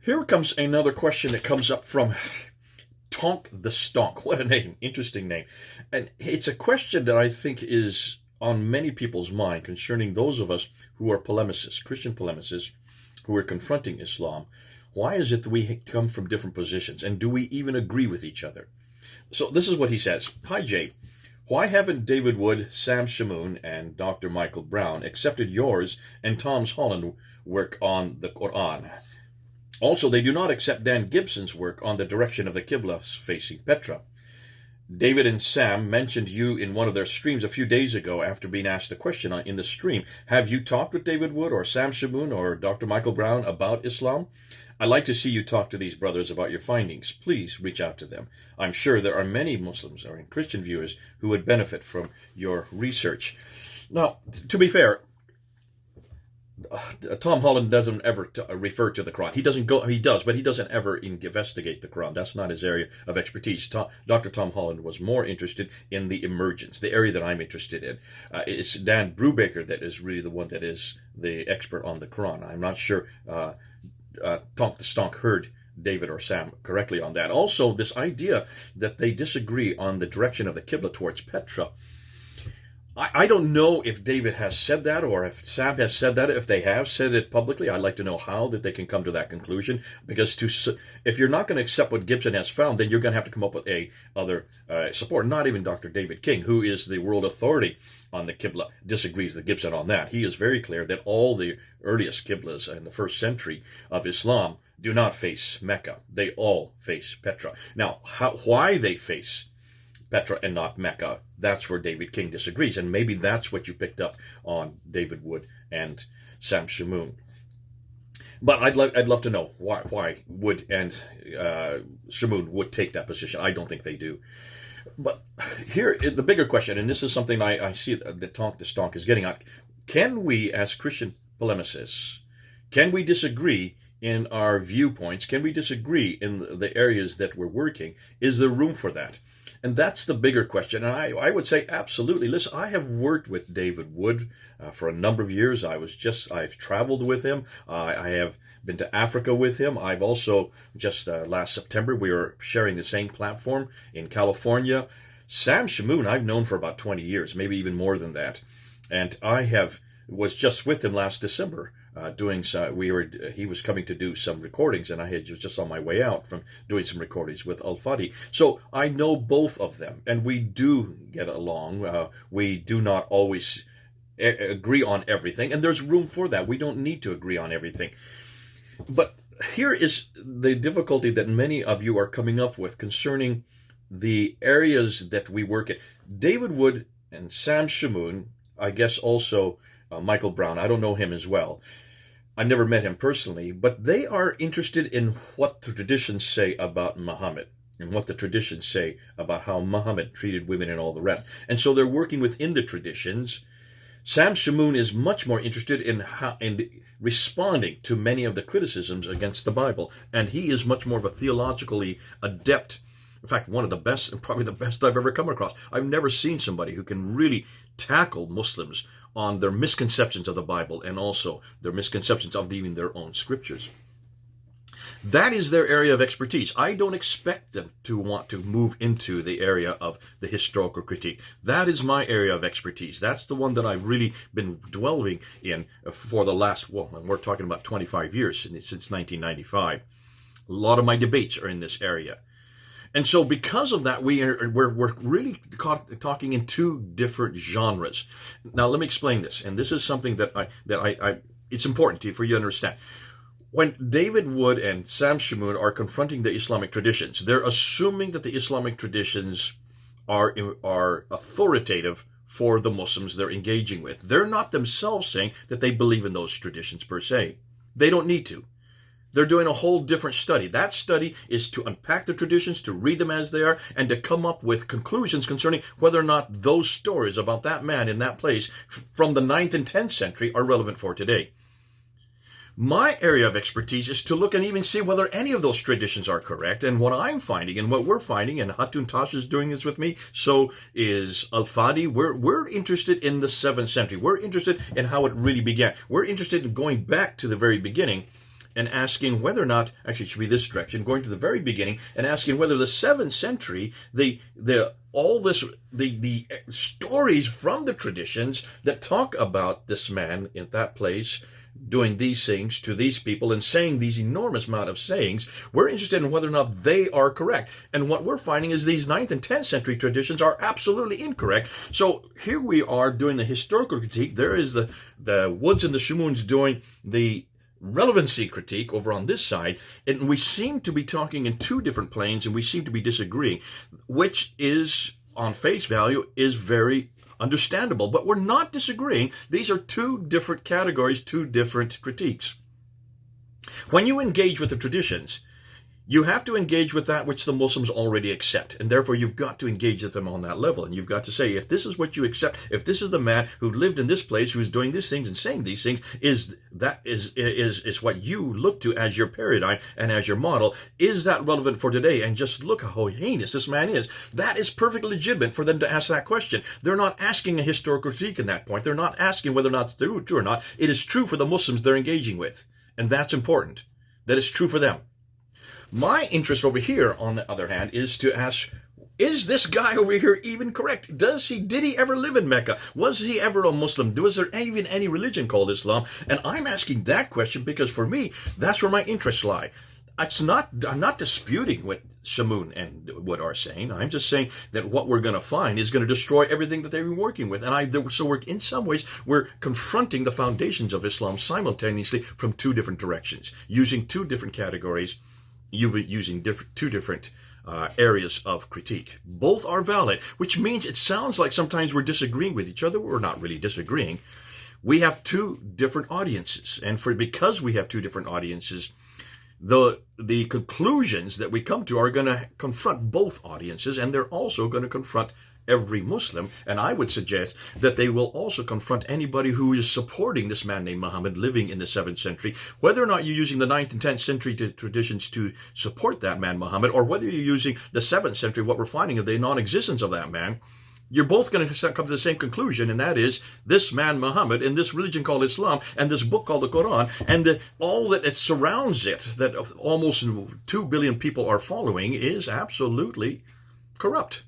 Here comes another question that comes up from TonkTheStonk. What a name. Interesting name. And it's a question that I think is on many people's mind concerning those of us who are polemicists, Christian polemicists, who are confronting Islam. Why is it that we come from different positions? And do we even agree with each other? So this is what he says. Hi, Jay. Why haven't David Wood, Sam Shamoun, and Dr. Michael Brown accepted yours and Tom Holland work on the Qur'an? Also, they do not accept Dan Gibson's work on the direction of the Qibla facing Petra. David and Sam mentioned you in one of their streams a few days ago after being asked a question in the stream. Have you talked with David Wood or Sam Shamoun or Dr. Michael Brown about Islam? I'd like to see you talk to these brothers about your findings. Please reach out to them. I'm sure there are many Muslims or Christian viewers who would benefit from your research. Now, to be fair, Tom Holland doesn't ever refer to the Quran. He does, but he doesn't ever investigate the Quran. That's not his area of expertise. Dr. Tom Holland was more interested in the emergence, the area that I'm interested in. It's Dan Brubaker that is really the one that is the expert on the Quran. I'm not sure TonkTheStonk heard David or Sam correctly on that. Also, this idea that they disagree on the direction of the Qibla towards Petra. I don't know if David has said that or if Sam has said that. If they have said it publicly, I'd like to know how that they can come to that conclusion. Because if you're not going to accept what Gibson has found, then you're going to have to come up with other support. Not even Dr. David King, who is the world authority on the Qibla, disagrees with Gibson on that. He is very clear that all the earliest Qiblas in the first century of Islam do not face Mecca. They all face Petra. Now, why they face Petra and not Mecca, that's where David King disagrees, and maybe that's what you picked up on David Wood and Sam Shamoun. But I'd love to know why Wood and Shamoun would take that position. I don't think they do. But here, the bigger question, and this is something I see that TonkTheStonk is getting at: can we, as Christian polemicists, can we disagree in our viewpoints? Can we disagree in the areas that we're working? Is there room for that? And that's the bigger question. And I would say absolutely. Listen, I have worked with David Wood for a number of years. I've traveled with him. I have been to Africa with him. I've also, just last September, we were sharing the same platform in California. Sam Shamoun, I've known for about 20 years, maybe even more than that. And was just with him last December. He was coming to do some recordings, and I was just on my way out from doing some recordings with Al-Fadi. So I know both of them, and we do get along. We do not always agree on everything, and there's room for that. We don't need to agree on everything. But here is the difficulty that many of you are coming up with concerning the areas that we work in. David Wood and Sam Shamoun, I guess also Michael Brown, I don't know him as well. I never met him personally, but they are interested in what the traditions say about Muhammad and what the traditions say about how Muhammad treated women and all the rest. And so they're working within the traditions. Sam Shamoun is much more interested in responding to many of the criticisms against the Bible, and he is much more of a theologically adept. In fact, one of the best, and probably the best I've ever come across. I've never seen somebody who can really tackle Muslims on their misconceptions of the Bible and also their misconceptions of even their own scriptures. That is their area of expertise. I don't expect them to want to move into the area of the historical critique. That is my area of expertise. That's the one that I've really been dwelling in for the last, we're talking about 25 years, since 1995. A lot of my debates are in this area. And so because of that, we're really talking in two different genres. Now, let me explain this. And this is something that it's important for you to understand. When David Wood and Sam Shamoun are confronting the Islamic traditions, they're assuming that the Islamic traditions are authoritative for the Muslims they're engaging with. They're not themselves saying that they believe in those traditions per se. They don't need to. They're doing a whole different study. That study is to unpack the traditions, to read them as they are, and to come up with conclusions concerning whether or not those stories about that man in that place from the 9th and 10th century are relevant for today. My area of expertise is to look and even see whether any of those traditions are correct. And what I'm finding and what we're finding, and Hatun Tash is doing this with me, so is Al-Fadi, we're interested in the 7th century. We're interested in how it really began. We're interested in going back to the very beginning and asking whether or not, actually it should be this direction, going to the very beginning and asking whether the 7th century, the stories from the traditions that talk about this man in that place doing these things to these people and saying these enormous amount of sayings, we're interested in whether or not they are correct. And what we're finding is these 9th and 10th century traditions are absolutely incorrect. So here we are doing the historical critique. There is the Woods and the Shamouns doing the relevancy critique over on this side, and we seem to be talking in two different planes, and we seem to be disagreeing, which is, on face value, is very understandable, but we're not disagreeing. These are two different categories, two different critiques. When you engage with the traditions, you have to engage with that which the Muslims already accept, and therefore you've got to engage with them on that level, and you've got to say, if this is what you accept, if this is the man who lived in this place, who's doing these things and saying these things, is what you look to as your paradigm and as your model, is that relevant for today? And just look how heinous this man is. That is perfectly legitimate for them to ask that question. They're not asking a historical critique in that point. They're not asking whether or not it's true or not. It is true for the Muslims they're engaging with, and that's important. That is true for them. My interest over here, on the other hand, is to ask, is this guy over here even correct? Did he ever live in Mecca? Was he ever a Muslim? Was there even any religion called Islam? And I'm asking that question because for me, that's where my interests lie. I'm not disputing what Shamoun and Wood are saying. I'm just saying that what we're going to find is going to destroy everything that they've been working with. And in some ways, we're confronting the foundations of Islam simultaneously from two different directions, using two different categories, using two different areas of critique. Both are valid, which means it sounds like sometimes we're disagreeing with each other. We're not really disagreeing. We have two different audiences, and because we have two different audiences, the conclusions that we come to are going to confront both audiences, and they're also going to confront every Muslim, and I would suggest that they will also confront anybody who is supporting this man named Muhammad living in the 7th century, whether or not you're using the 9th and 10th century traditions to support that man Muhammad, or whether you're using the 7th century, what we're finding of the non-existence of that man. You're both going to come to the same conclusion, and that is this man Muhammad and this religion called Islam and this book called the Quran and all that it surrounds it, that almost 2 billion people are following, is absolutely corrupt.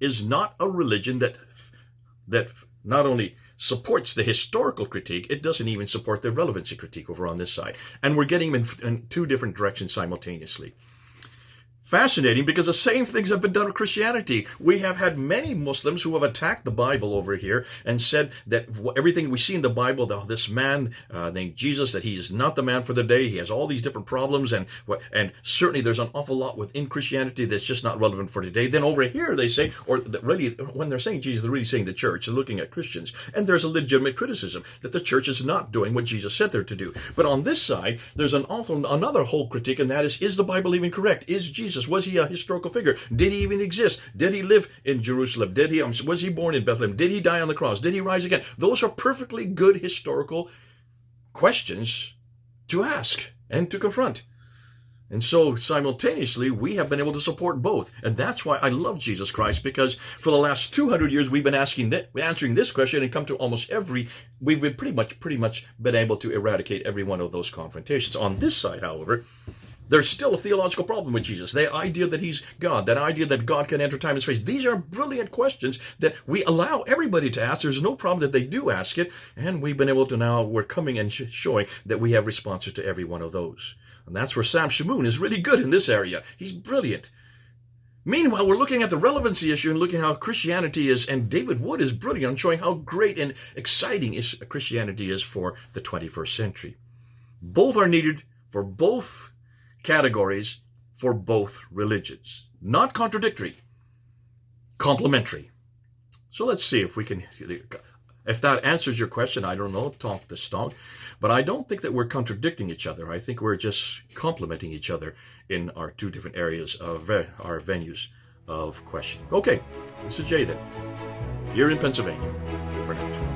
Is not a religion that not only supports the historical critique, it doesn't even support the relevancy critique over on this side. And we're getting them in two different directions simultaneously. Fascinating, because the same things have been done with Christianity. We have had many Muslims who have attacked the Bible over here and said that everything we see in the Bible, this man named Jesus, that he is not the man for the day. He has all these different problems, and certainly there's an awful lot within Christianity that's just not relevant for today. Then over here they say, or really when they're saying Jesus, they're really saying the church. They're looking at Christians, and there's a legitimate criticism that the church is not doing what Jesus said they're to do. But on this side, there's another whole critique, and that is the Bible even correct? Is Jesus, was he a historical figure? Did he even exist? Did he live in Jerusalem? Was he born in Bethlehem? Did he die on the cross? Did he rise again? Those are perfectly good historical questions to ask and to confront. And so simultaneously, we have been able to support both. And that's why I love Jesus Christ, because for the last 200 years, we've been answering this question and come to we've been pretty much been able to eradicate every one of those confrontations. On this side, however, there's still a theological problem with Jesus. The idea that he's God, that idea that God can enter time and space. These are brilliant questions that we allow everybody to ask. There's no problem that they do ask it. And we've been able to we're coming and showing that we have responses to every one of those. And that's where Sam Shamoun is really good in this area. He's brilliant. Meanwhile, we're looking at the relevancy issue and looking at how Christianity is, and David Wood is brilliant on showing how great and exciting Christianity is for the 21st century. Both are needed for both categories, for both religions. Not contradictory, complementary. So let's see if that answers your question. I don't know, TonkTheStonk. But I don't think that we're contradicting each other. I think we're just complementing each other in our two different areas of our venues of questioning. Okay, this is Jay then, here in Pennsylvania. For now.